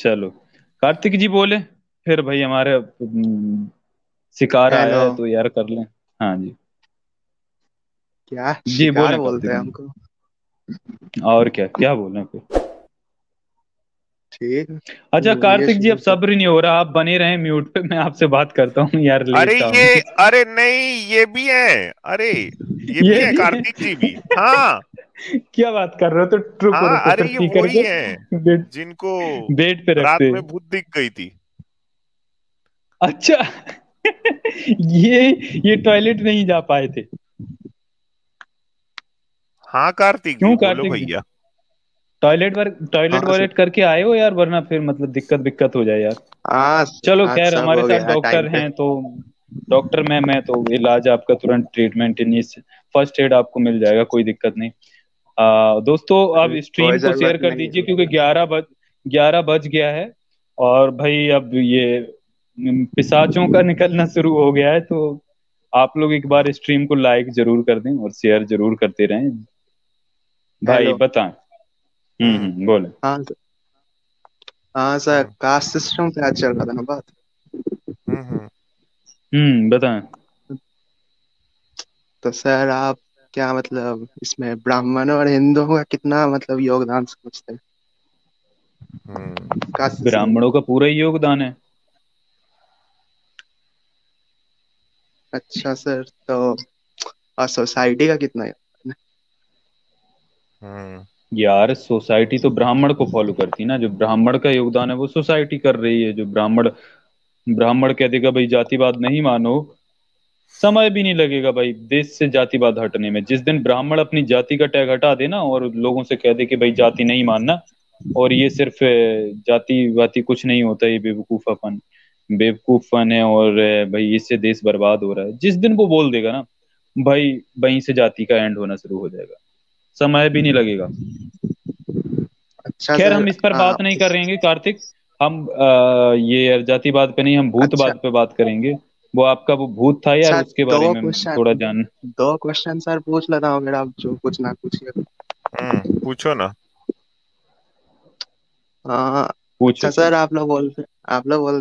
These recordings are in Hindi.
चलो, कार्तिक जी बोले। फिर भाई हमारे शिकार आया हेलो। है तो यार कर लें। हाँ जी। क्या जी शिकार बोलें बोलते कार्तिक हैं जी। हमको? और क्या क्या बोलें फिर। ठीक है, अच्छा बोलिए कार्तिक जी, अब शुरू कर। सब्र नहीं हो रहा, आप बने रहे म्यूट पे, मैं आपसे बात करता हूँ यार, अरे लेटता ये, हूँ। अरे नहीं, ये भी है। अरे ये भी ये है, भी है। कार्तिक जी भी। हाँ। क्या बात कर रहे हो, तो रुको हाँ, रुको अरे फिर ये स्पीकर वही को है बेड जिनको बेड पे रात रखते में हैं। भूत दिख गई थी। अच्छा। ये ये टॉयलेट नहीं जा पाए थे। हाँ कार्तिक जी, क्यों बोलो कार्तिक जी, भैया। टॉयलेट हाँ सर। वॉयलेट करके आए हो यार, वरना फिर मतलब दिक्कत दिक्कत हो जाए यार। हाँ चलो हाँ, खैर, सब हमारे हो साथ गया टाइम डॉक्टर पे। हैं तो डॉक्टर मैं तो इलाज आपका तुरंत ट्रीटमेंट इन फर्स्ट एड आपको मिल जाएगा, कोई दिक्कत नहीं। दोस्तों आप कोई स्ट्रीम को शेयर जरूरत कर नहीं दीजिए है। क्योंकि 11 बज गया है। और भाई अब ये पिशाचों का निकलना शुरू हो गया है, तो आप लोग एक बार स्ट्रीम को लाइक जरूर कर दें और शेयर जरूर करते रहें। भाई हेलो। बताएं। हम्म। बोले। हाँ सर। हाँ सर, हम्म। कास्ट सिस्टम पे आज चल रहा था ना बात। हम्म। बताएं। तो सर आप क्या मतलब इसमें ब्राह्मणों और हिंदुओं का कितना मतलब योगदान समझते हैं हम्म। कास्ट सिस्टम में? ब्राह्मणों का पूरा ही योगदान है। अच्छा सर, तो और सोसाइटी का कितना योगदान है? हम्म। यार सोसाइटी तो ब्राह्मण को फॉलो करती है ना, जो ब्राह्मण का योगदान है वो सोसाइटी कर रही है। जो ब्राह्मण ब्राह्मण कह देगा भाई जातिवाद नहीं मानो, समय भी नहीं लगेगा भाई देश से जातिवाद हटने में। जिस दिन ब्राह्मण अपनी जाति का टैग हटा देना और लोगों से कह दे कि भाई जाति नहीं मानना, और ये सिर्फ जाति वाति कुछ नहीं होता, ये बेवकूफपन है, और भाई इससे देश बर्बाद हो रहा है, जिस दिन वो बोल देगा ना भाई, वहीं से जाति का एंड होना शुरू हो जाएगा। समय भी नहीं लगेगा। अच्छा खैर सर। हम इस पर बात नहीं करेंगे कार्तिक। हम ये जातिवाद पे नहीं, हम अच्छा। भूतवाद पे बात करेंगे। वो आपका वो भूत था यार, अच्छा, उसके दो बारे में क्वेश्चन थोड़ा जान। दो क्वेश्चन सर पूछ लेता हूँ, अगर आप जो पूछना पूछिए। पूछो ना। पूछो अच्छा पूछो। सर, आप लोग बोलते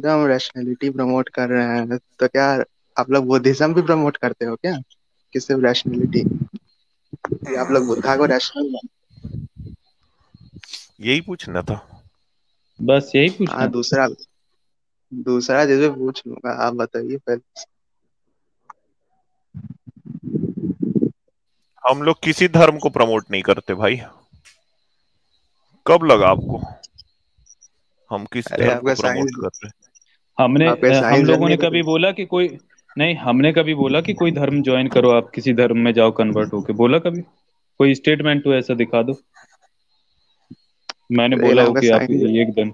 हैं हम रैशनैलिटी प्रमोट कर रहे हैं, तो क्या आप लोग बुद्धिज्म भी प्रमोट करते हो क्या, कि सिर्फ रैशनैलिटी? या आप लोग बुद्धा को रैशनल? यही पूछना था। बस यही हाँ, पूछना था। दूसरा दूसरा चीज भी पूछ लूंगा, आप बताइए पहले। हम लोग किसी धर्म को प्रमोट नहीं करते भाई। कब लगा आपको हम किसी अरे धर्म को आपका प्रमोट साइंस कर रहे आपके हम साइंस लोगों जर्नी ने का कभी तो। बोला कि कोई, नहीं हमने कभी बोला कि कोई धर्म ज्वाइन करो, आप किसी धर्म में जाओ कन्वर्ट होके, बोला कभी? कोई स्टेटमेंट हो ऐसा दिखा दो, मैंने लेकिन बोला हो कि आप एकदम।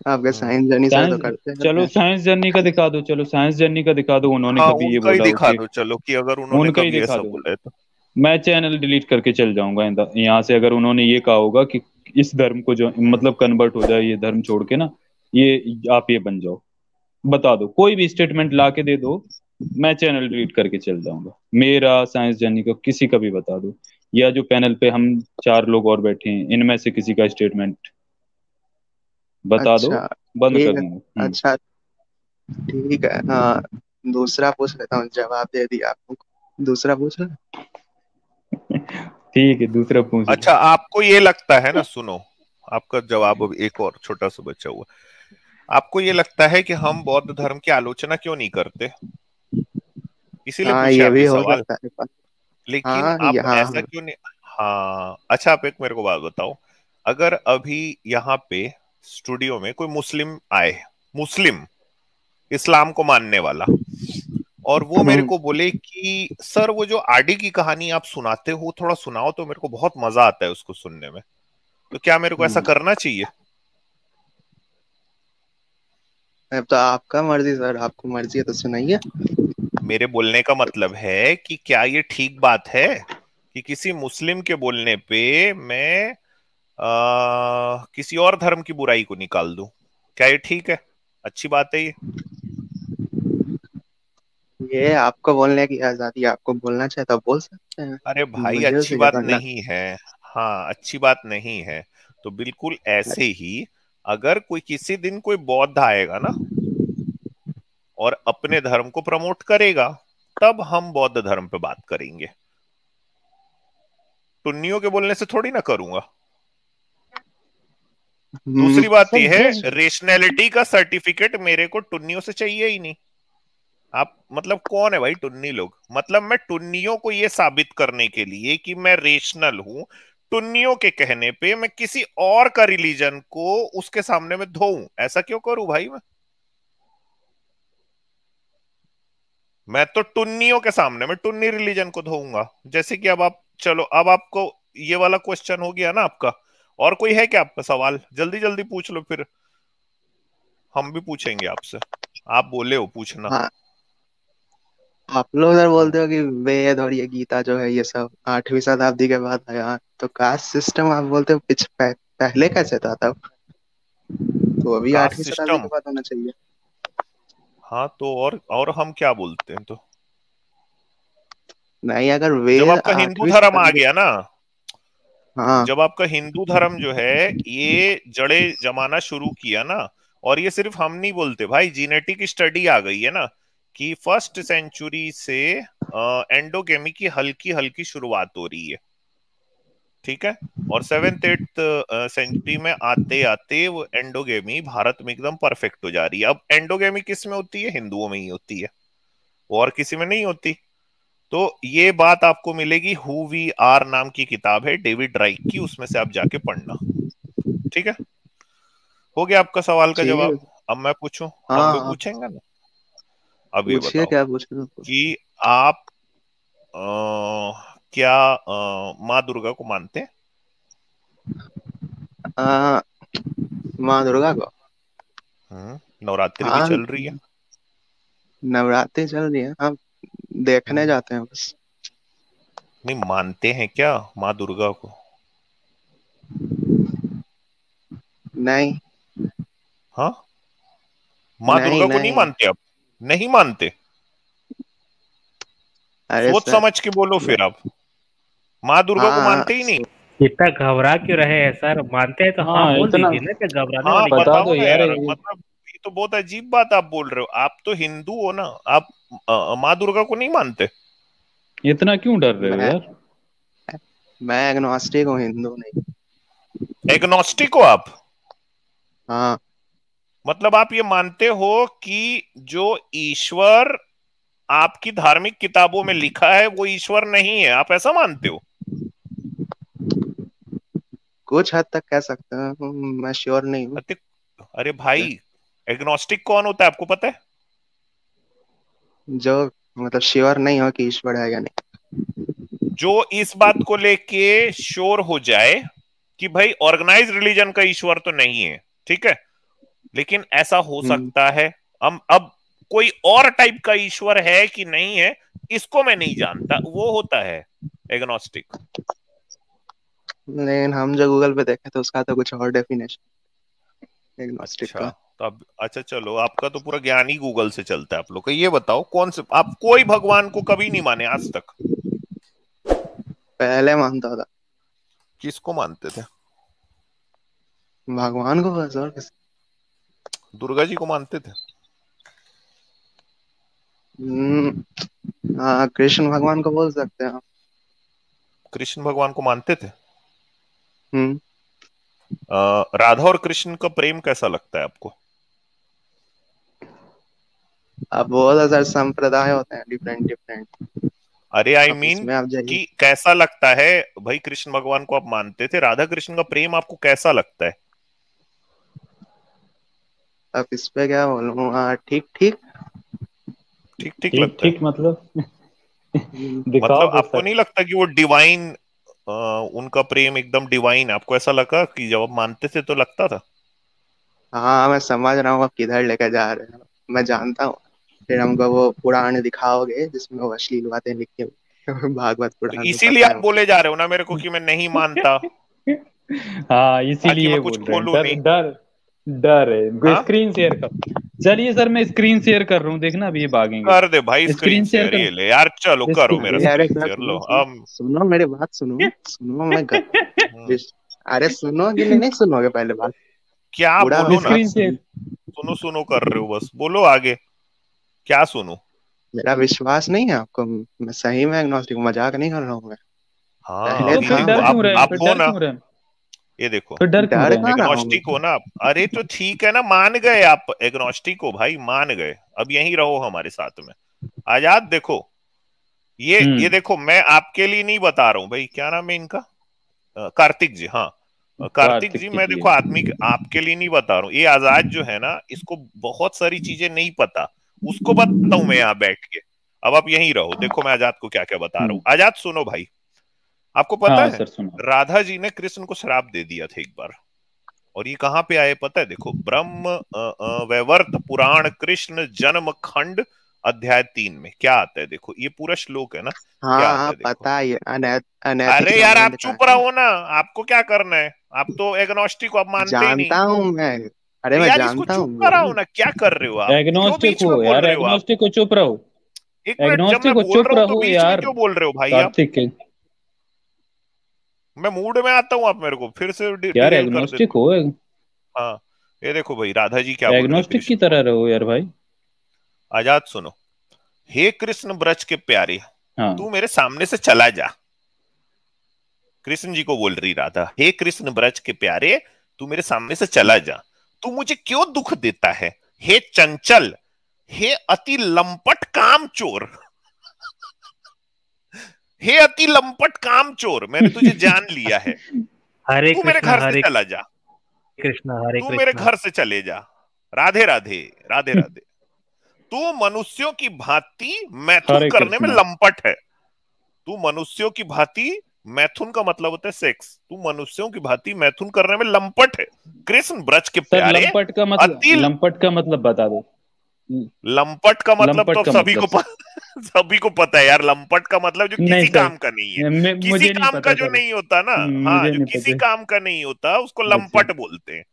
आपके हैं? साइंस जर्नी सर तो साइंस, करते रहते चलो हैं। साइंस जर्नी का दिखा दो, चलो साइंस जर्नी का दिखा दो, उन्होंने हाँ, कभी ये उनका ही बोला हो दिखा कि, दो चलो, कि अगर उन्होंने उनका ही कभी दिखा ऐसा दो। बोला है तो। मैं चैनल डिलीट करके चल जाऊंगा यहाँ से, अगर उन्होंने ये कहा होगा कि इस धर्म को जो मतलब कन्वर्ट हो जाए, ये धर्म छोड़ के ना, ये आप ये बन जाओ, बता दो, कोई भी स्टेटमेंट ला के दे दो, मैं चैनल डिलीट करके चल जाऊंगा। मेरा साइंस जर्नी का किसी का भी बता दो, या जो पैनल पे हम 4 लोग और बैठे हैं इनमें से किसी का स्टेटमेंट बता दो, अच्छा बंद कर ठीक है। दूंगा। अच्छा ठीक है, हाँ। दूसरा पूछ लेता हूँ, जवाब दे दिया आपको। दूसरा पूछ ले। ठीक है, दूसरा पूछ लो। अच्छा, आपको ये लगता है ना, सुनो, आपका जवाब अब एक और छोटा सा बचा हुआ। आपको ये लगता है कि हम बौद्ध धर्म की आलोचना क्यों नहीं करते? इसीलिए हाँ, पूछे ये आप भी ये हो सवाल। सकता है। लेकिन हाँ आप हाँ ऐसा हाँ। क्यों नहीं? हाँ, अच्छा, आप एक मेरे को बात बताओ। अगर अभी यहाँ पे स्टूडियो में कोई मुस्लिम आए, मुस्लिम, इस्लाम को मानने वाला, और वो मेरे हम्म को बोले कि सर वो जो आडी की कहानी आप सुनाते हो, थोड़ा सुनाओ तो मेरे को बहुत मजा आता है उसको सुनने में, तो क्या मेरे को ऐसा हम्म। करना चाहिए? अब तो आपका मर्जी सर, आपको मर्जी है तो सुनाइए। मेरे बोलने का मतलब है कि क्या ये ठीक बात है कि किसी मुस्लिम के बोलने पे मैं किसी और धर्म की बुराई को निकाल दूं? क्या ये ठीक है? अच्छी बात है ये? ये आपको बोलने की आजादी, आपको बोलना चाहे तो बोल सकते हैं। अरे भाई, मुझे अच्छी उसे क्या बात करना। नहीं है। हाँ, अच्छी बात नहीं है। तो बिल्कुल ऐसे ही अगर कोई किसी दिन कोई बौद्ध आएगा ना और अपने धर्म को प्रमोट करेगा, तब हम बौद्ध धर्म पे बात करेंगे। टुन्नियों के बोलने से थोड़ी ना करूंगा। दूसरी बात सर यह है, जस्ट रेशनैलिटी का सर्टिफिकेट मेरे को टुन्नियों से चाहिए ही नहीं। आप मतलब कौन है भाई टुन्नी लोग? मतलब मैं टुन्नियों को यह साबित करने के लिए कि मैं रेशनल हूं, टुन्नियों के कहने पे मैं किसी और का रिलीजन को उसके सामने में धोऊं, ऐसा क्यों करूं भाई? मैं तो टुन्नियों के सामने मैं टुन्नी रिलीजन को धोऊंगा। जैसे कि अब आप, चलो अब आपको ये वाला क्वेश्चन हो गया ना आपका। और कोई है क्या आपका सवाल? जल्दी जल्दी पूछ लो, फिर हम भी पूछेंगे आपसे। आप बोले हो पूछना। हाँ, आप लोग उधर बोलते हो कि वेद और ये गीता जो है ये सब 8वीं शताब्दी के बाद आया, तो कास्ट सिस्टम आप बोलते हो पहले कैसे था तब? तो अभी कास्ट 8वीं शताब्दी के सिस्टम? बाद होना चाहिए। हाँ तो और हम क्या बोलते हैं तो? नहीं, अगर जब वेद आपका हिंदू आठवीं धर्म आ शताब्दी गया ना, हाँ। जब आपका हिंदू धर्म जो है ये जड़े जमाना शुरू किया ना, और ये सिर्फ हम नहीं बोलते भाई, जीनेटिक स्टडी आ गई है ना कि फर्स्ट सेंचुरी से एंडोगेमी की हल्की हल्की शुरुआत हो रही है। ठीक है। और 7th 8th सेंचुरी में आते आते वो एंडोगेमी भारत में एकदम परफेक्ट हो जा रही है। अब एंडोगेमी किस में होती है? हिंदुओं में ही होती है, और किसी में नहीं होती। तो ये बात आपको मिलेगी, हु वी आर नाम की किताब है डेविड राइक की, उसमें से आप जाके पढ़ना। ठीक है। हो गया आपका सवाल का ठीक है। जवाब। अब मैं पूछूं? हम भी हाँ, पूछेंगे ना। अब ये पूछिए बताओ क्या पूछ रहे हो। कि आप क्या माँ दुर्गा को मानते हैं? आ, माँ दुर्गा को? नवरात्रि भी हाँ, चल रही है। नवरात्रि चल रही है, हम देखने हम्म, जाते हैं बस। नहीं मानते हैं क्या माँ दुर्गा को? नहीं हाँ, माँ नहीं दुर्गा को नहीं नहीं। मानते आप? नहीं मानते? अरे सोच सर। समझ के बोलो फिर आप। माँ दुर्गा को हाँ, मानते ही नहीं? इतना घबरा क्यों रहे हैं सर? मानते हैं तो हाँ हाँ बोल इतना दीजिए ना, क्या घबराने हाँ वाली क्या बता बात बताओ दो ना यार यार, मतलब ये तो बहुत अजीब बात आप बोल रहे हो। आप तो हिंदू हो ना, आप माँ दुर्गा को नहीं मानते? इतना क्यों डर रहे हो मैं यार? मैं एग्नोस्टिक हूँ, हिंदू नहीं। एग्नोस्टिक हो आप? हाँ। मतलब आप ये मानते हो कि जो ईश्वर आपकी धार्मिक किताबों में लिखा है वो ईश्वर नहीं है, आप ऐसा मानते हो? कुछ हद तक कह सकते हैं, मैं श्योर नहीं हूँ। अरे अरे भाई, एग्नोस्टिक कौन होता है आपको पता है? जो मतलब श्योर नहीं हो कि ईश्वर है या नहीं। जो इस बात को लेके श्योर हो जाए कि भाई ऑर्गेनाइज रिलीजन का ईश्वर तो नहीं है, ठीक है, लेकिन ऐसा हो हम्म। सकता है। हम अब कोई और टाइप का ईश्वर है कि नहीं है, इसको मैं नहीं जानता, वो होता है एग्नोस्टिक। लेकिन हम जो गूगल पे देखे तो उसका तो कुछ और डेफिनेशन एग्नोस्टिक अच्छा, का। तो अब अच्छा चलो, आपका तो पूरा ज्ञान ही गूगल से चलता है आप लोग का। ये बताओ कौन से आप कोई भगवान को कभी नहीं माने आज तक? पहले मानता था। किसको मानते थे? भगवान को बस, और किसी। दुर्गा जी को मानते थे? हाँ, कृष्ण भगवान को बोल सकते हैं आप। कृष्ण भगवान को मानते थे? हम्म। राधा और कृष्ण का प्रेम कैसा लगता है आपको? अब बहुत सारे संप्रदाय होते हैं, डिफरेंट डिफरेंट। अरे आई अब मीन उसमें आप जाइए। कि कैसा लगता है? भाई कृष्ण भगवान को आप मानते थे, राधा कृष्ण का प्रेम आपको कैसा लगता है? अब इस पे क्या बोलूँ, हाँ, ठीक ठीक। ठीक ठीक ठीक लगता है? ठीक मतलब हम्म। दिखाओ मतलब तो आपको सर। नहीं लगता कि वो डिवाइन, उनका प्रेम एकदम डिवाइन है? आपको ऐसा लगा कि जब आप मानते थे तो लगता था? हाँ, मैं समझ रहा हूँ आप किधर लेकर जा रहे हो, मैं जानता हूँ। फिर हमको वो पुराण दिखाओगे जिसमें वो अश्लील बातें लिखी हुई भागवत तो पुराण में, इसीलिए पता है आप मुझे। बोले जा रहे हो ना मेरे को कि मैं नहीं मानता, हाँ ताकि इसीलिए मैं कुछ बोल रहे हैं, खोलू डर नहीं। डर डर है। हाँ, स्क्रीन शेयर कर। चलिए सर मैं स्क्रीन शेयर कर रहा हूँ, देखना अभी ये भागेंगे। कर दे भाई स्क्रीन स्क्रीन शेयर शेयर, कर। ये ले यार, चलो करो मेरा अरे अरे स्क्रीन सर, शेयर लो सुनो सुनो अब। सुनो, मेरी बात सुनो। सुनो हम्म, अरे सुनो कि नहीं, नहीं सुनोगे पहले बात। क्या पूरा बोलो ना, स्क्रीन से सुनो सुनो कर रहे हो बस, बोलो आगे क्या सुनो। मेरा विश्वास नहीं है आपको? मैं सही में एग्नोस्टिक, मजाक नहीं कर रहा हूँ मैं। हाँ पहले अभी फिर था देखो डर आप क्यों रहे हैं? आप फिर हो डर ना, क्यों रहे हैं? ये देखो फिर डर क्यों डर रहे हैं? कहाँ रहा हूँ मैं। एग्नोस्टिक हो ना आप, अरे तो ठीक है ना, मान गए आप एग्नोस्टिक हो भाई, मान गए, अब यहीं रहो हमारे साथ में। आजाद देखो, ये हम्म। देखो, मैं आपके लिए नहीं बता रहा हूँ भाई, क्या नाम है इनका, कार्तिक जी, हाँ कार्तिक कार्तिक जी, के मैं लिए। देखो आदमी आपके लिए नहीं बता रहा हूँ, ये आजाद जो है ना, इसको बहुत सारी चीजें नहीं पता, उसको बताता हूँ मैं यहाँ बैठ के। अब आप यहीं रहो, देखो मैं आजाद को क्या क्या बता रहा हूँ। हम्म। आजाद सुनो भाई, आपको पता हाँ है सर सुना। राधा जी ने कृष्ण को श्राप दे दिया था एक बार, और ये कहाँ पे आए पता है? देखो ब्रह्म वैवर्त पुराण कृष्ण जन्म खंड अध्याय 3 में क्या आता है, देखो ये पूरा श्लोक है ना, क्या हाँ आता हाँ, है देखो। पता है ये अनैतिक अरे यार आप संबंध का चुप है। रहो ना, आपको क्या करना है, आप तो एग्नोस्टिक को आप मानते ही नहीं। जानता हूँ मैं। अरे तो मैं यार इसको जानता चुप हूँ, कराओ बोलिए। ना, क्या कर रहे हो आप, क्यों एग्नोस्टिक बीच हो में बोल यार, रहे हो आप? एग्नोस्टिक हो, चुप रहो। एक मिनट, जब मैं एग्नोस्टिक हो, बोल चुप रहा हूं तो रहो बीच में यार। क्यों बोल रहे हो भाई आप? कार्तिक के मैं मूड में आता हूँ, आप मेरे को फिर से यार डिरेल कर एग्नोस्टिक देते हो, हो। हाँ, ये देखो भाई राधा जी क्या बोल रही है एग्नोस्टिक की कृष्ण को। तरह रहो यार भाई। आजाद सुनो, हे कृष्ण ब्रज के प्यारे, हाँ। तू मेरे सामने से चला जा। कृष्ण जी को बोल रही राधा, हे कृष्ण ब्रज के प्यारे, तू मेरे सामने से चला जा। तू मुझे क्यों दुख देता है, हे चंचल, हे अति लंपट काम चोर, हे अति लंपट काम चोर, मैंने तुझे जान लिया है, हरे तू मेरे कृष्णा घर से हरे चला जा, कृष्णा हरे तू मेरे कृष्णा। घर से चले जा। राधे राधे, राधे राधे। तू मनुष्यों की भांति मैथुन हरे करने में कृष्णा। लंपट है, तू मनुष्यों की भांति, मैथुन का मतलब होता है सेक्स, तू मनुष्यों की भांति मैथुन करने में लंपट है। कृष्ण ब्रज के सर प्यारे, अति लंपट का मतलब बता दो। लंपट का मतलब तो लंपट अब का सभी मतलब को सर। सभी को पता है यार, लंपट का मतलब जो नहीं किसी सर, काम का नहीं है, किसी मुझे नहीं काम का पता जो सर। नहीं होता ना, हाँ मुझे जो नहीं किसी पता। काम का नहीं होता उसको अच्छा। लंपट बोलते हैं।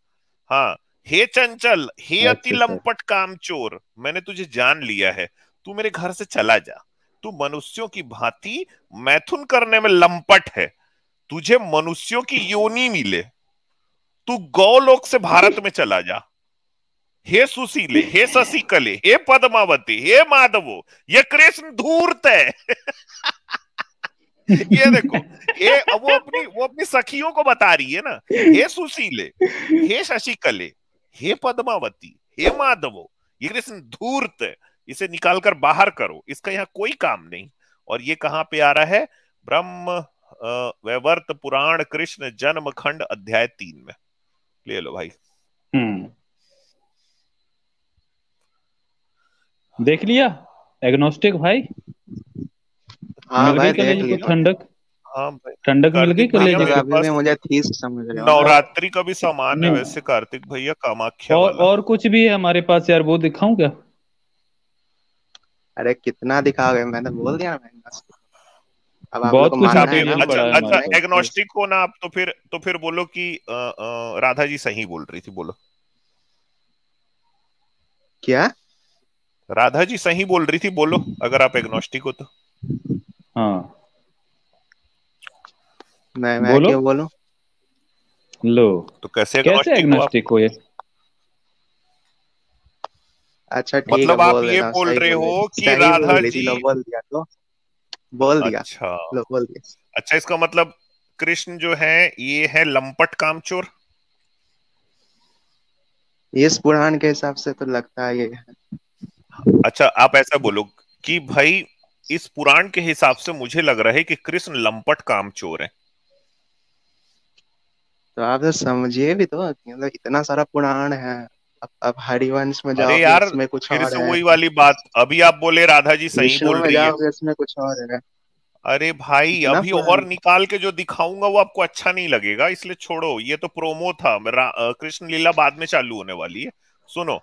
हाँ, हे चंचल, हे अति अच्छा सर। लंपट काम चोर, मैंने तुझे जान लिया है, तू मेरे घर से चला जा। तू मनुष्यों की भांति मैथुन करने में लंपट है, तुझे मनुष्यों की योनि मिले, तू गौलोक से भारत में चला जा। हे सुशीले, हे शशिकले, हे पद्मावती, हे माधवो, ये कृष्ण धूर्त है। ये देखो, हे वो अपनी सखियों को बता रही है ना, हे सुशीले, हे शशिकले, हे पद्मावती, हे माधवो, ये कृष्ण धूर्त है, इसे निकालकर बाहर करो, इसका यहाँ कोई काम नहीं। और ये कहाँ पे आ रहा है? ब्रह्म वैवर्त पुराण कृष्ण जन्म खंड अध्याय 3 में, ले लो भाई। हम्म। देख लिया एग्नोस्टिक भाई। हाँ मिल गई भाई, देख कलेजे को लिया। ठंडक। हाँ भाई, ठंडक मिल गई कार्तिक आप भैया कलेजे लोग मेरे को। अभी भी पास मुझे ठीक समझ रहे हो ना? नवरात्रि का भी सामान है नहीं, वैसे कार्तिक भैया, कामाख्या वाला। और कुछ भी है हमारे पास यार, वो दिखाऊं क्या? अरे कितना दिखाओगे, मैंने बोल दिया ना। अब आप लोग बहुत को कुछ अच्छा मानना है ना, मटेरियल अच्छा पड़ा है मैं अच्छा, हमारे मैं पास। एग्नोस्टिक हो ना आप, तो फिर बोलो कि राधा जी सही बोल रही थी, बोलो। क्या? राधा जी सही बोल रही थी, बोलो अगर आप एग्नोस्टिक हो तो। हाँ मैं बोलो। क्यों बोलूं? तो लो, कैसे कैसे एग्नोस्टिक हो आप? एग्नोस्टिक हो ये? अच्छा ठीक है, मतलब आप बोल ये देता हूँ, बोल सही रहे बोल रही, हो कि सही बोल राधा रही थी, जी, लो बोल दिया तो। बोल दिया। अच्छा लो बोल दिया। अच्छा, इसका मतलब कृष्ण जो है ये है लंपट कामचोर। इस पुराण के हिसाब से तो लगता है ये है। अच्छा आप ऐसा बोलो कि भाई इस पुराण के हिसाब से मुझे लग रहा है कि कृष्ण लंपट कामचोर है। तो आप तो समझिए भी तो, मतलब इतना सारा पुराण है। अब हरिवंश में अरे जाओगे, यार, उसमें कुछ फिर और से है। वही वाली बात, अभी आप बोले राधा जी सही विष्णु बोल में रही है। जाओगे, उसमें कुछ और है। अरे भाई इतना अभी पुराण। और निकाल के जो दिखाऊंगा वो आपको अच्छा नहीं लगेगा, इसलिए छोड़ो, ये तो प्रोमो था, कृष्ण लीला बाद में चालू होने वाली है। सुनो,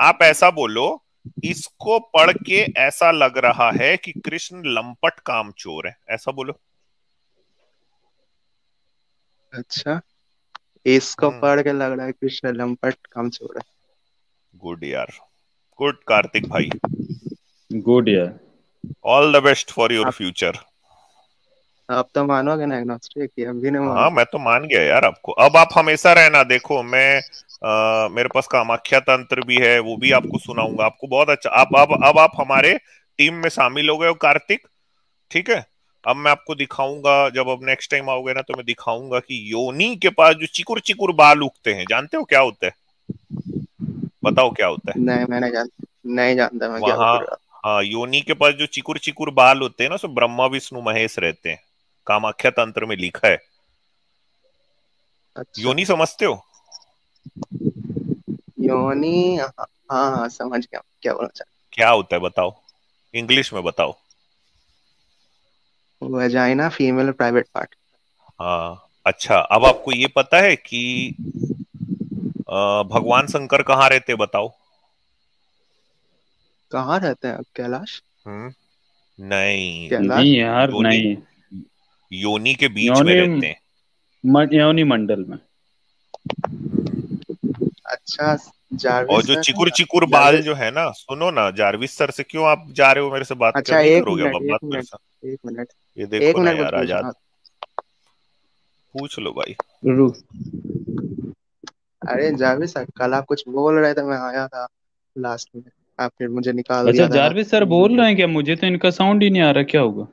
आप ऐसा बोलो, इसको पढ़ के ऐसा लग रहा है कि कृष्ण लंपट कामचोर है, ऐसा बोलो। अच्छा, इसको हम्म, पढ़ के लग रहा है कृष्ण लंपट कामचोर है। गुड यार, गुड कार्तिक भाई, गुड यार। All the best for your आप फ्यूचर। अब तो मानोगे ना एग्नोस्टिक, कि अब भी नहीं हाँ मानोगे? मैं तो मान गया यार आपको। अब आप हमेशा रहना, देखो मैं मेरे पास कामाख्या तंत्र भी है, वो भी आपको सुनाऊंगा, आपको बहुत अच्छा। अब आप हमारे टीम में शामिल हो गए हो कार्तिक, ठीक है। अब मैं आपको दिखाऊंगा, जब अब नेक्स्ट टाइम आओगे ना तो मैं दिखाऊंगा कि योनी के पास जो चिकुर चिकुर बाल उगते हैं, जानते हो क्या होता है? बताओ क्या होता है नहीं, मैं नहीं जानता, नहीं जानता मैं क्या वहां। बोल रहा हाँ, योनी के पास जो चिकुर चिकुर बाल होते हैं ना, उसमें ब्रह्मा विष्णु महेश रहते हैं, कामाख्या तंत्र में लिखा है। हूँ। अच्छा। योनी समझते हो? योनी, हाँ हाँ, समझ गया क्या बोलना चाह क्या होता है बताओ, इंग्लिश में बताओ। रहे। Vagina, female private part. हाँ अच्छा, अब आपको ये पता है कि भगवान शंकर कहाँ रहते, बताओ। कहाँ रहते हैं कैलाश? हम्म, नहीं, नहीं कैलाश। यार योनि, नहीं। योनि के बीच में योनि रहते हैं। योनि मंडल में। हम्म। अच्छा। और जारविस जो सर है चिकुर ना? चिकुर बाल जारविस। जो है ना, सुनो ना, जारविस सर से क्यों आप जा रहे हो मेरे से बात कर, अच्छा, नहीं एक करोगे अब मिनट, आप एक बात मेरे मिनट, से? एक मिनट, ये एक देखो ना मिनट, कुछ यार, आजाद, पूछना। पूछ लो भाई। रू- अरे जारविस सर, कल आप कुछ बोल रहे थे, मैं आया था लास्ट में, आप फिर मुझे निकाल अच्छा दिया था। जारविस सर बोल रहे हैं क्या? मुझे तो इनका साउंड ही नहीं आ रहा, क्या होगा?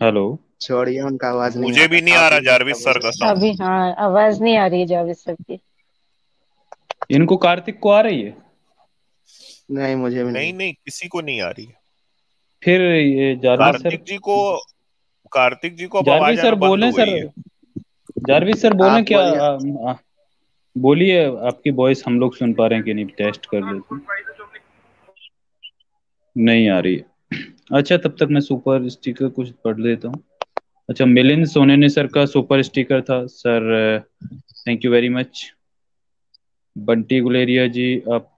हेलो। छोड़िए, उनका आवाज नहीं मुझे आ भी नहीं रहा, आ आप रहा ही अच्छा जारविस बोल सर का रहे हैं। साउंड। अभी हाँ, आवाज नहीं आ रही है जावेद सर की। इनको कार्तिक को आ रही है? नहीं, मुझे भी नहीं नहीं। नहीं, किसी को नहीं आ रही है। फिर ये जारविस सर। कार्तिक जी को अब आवाज जारविस सर आना बंद बोलें हो सर। गई है। जारविस सर बोलें आप क्या? बोलिए। बोलिए, आपकी वॉइस हम लोग सुन पा रहे हैं कि नहीं, टेस्ट कर लेते हैं। नहीं आ रही है। अच्छा तब तक मैं सुपर स्टिकर कुछ पढ़ लेता हूँ। अच्छा, मिलिंद सोनेने सर का सुपर स्टिकर था sir. Thank you very much. Bunty Guleria ji, आप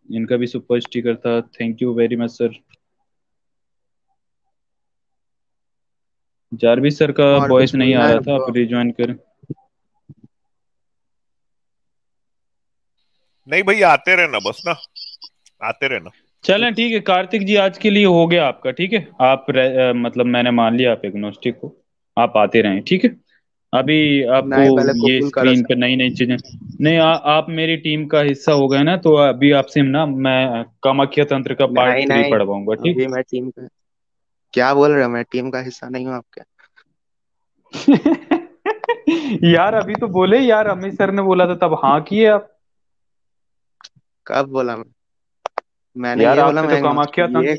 इनका भी सुपर स्टिकर था, thank you very much sir. Jarvis sir का और वॉइस कुछ नहीं आ बोलना है रहा था, आप हमको? रिज्वाइन करें। नहीं भैया, आते रहना बस ना, आते रहना। चलें ठीक है कार्तिक जी, आज के लिए हो गया आपका, ठीक है। मतलब मैंने मान लिया आप एग्नोस्टिक हो। आप आते रहें, ठीक है। अभी आपको नहीं, पहले ये कबूल करो स्क्रीन पे सर। नई नई चीजें। नहीं, आप मेरी टीम का हिस्सा हो गए ना, तो अभी आपसे ना मैं कामाख्या तंत्र का नहीं पार्ट 3 नहीं, पढ़वाऊंगा, ठीक। अभी मैं टीम का, क्या बोल रहे हो, मैं टीम का हिस्सा नहीं हूँ आपके। यार अभी तो बोले यार, अमित सर ने बोला था तब हाँ किए आप। कब बोला मैं? मैंने यार ये बोला आपसे तो मैं कामाख्या ये तंत्र।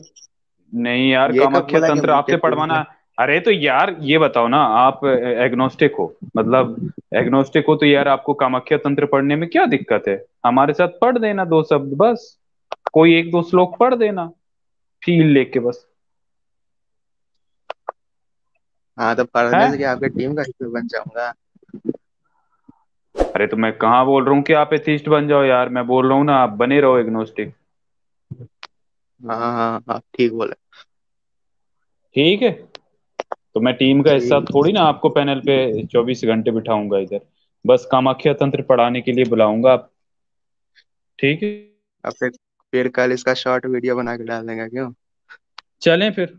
नहीं यार, ये कब कामाख्या बोला कि तंत्र मैं आपसे टीम का? पढ़वाना। अरे तो यार ये बताओ ना, आप एग्नोस्टिक हो, मतलब एग्नोस्टिक हो तो यार आपको कामाख्या तंत्र पढ़ने में क्या दिक्कत है? हमारे साथ पढ़ देना दो शब्द बस। कोई एक दो श्लोक पढ़ देना, फील लेके बस। हाँ, तो पढ़ने से क्या है। आपके टीम का हिस्सा बन जाऊंगा? अरे तो मैं कहाँ बोल रहा हूँ कि आप एथिस्ट बन जाओ यार, मैं बोल रहा हूँ ना आप बने रहो एग्नोस्टिक। हाँ हाँ हाँ, ठीक बोले। ठीक है। तो मैं टीम का हिस्सा ठीक। थोड़ी ना आपको पैनल पे 24 घंटे बिठाऊंगा इधर। बस कामाख्या तंत्र पढ़ाने के लिए बुलाऊंगा आप। ठीक है। अब फिर कल इसका शॉर्ट वीडियो बना के डाल देंगे क्यों? चलें फिर।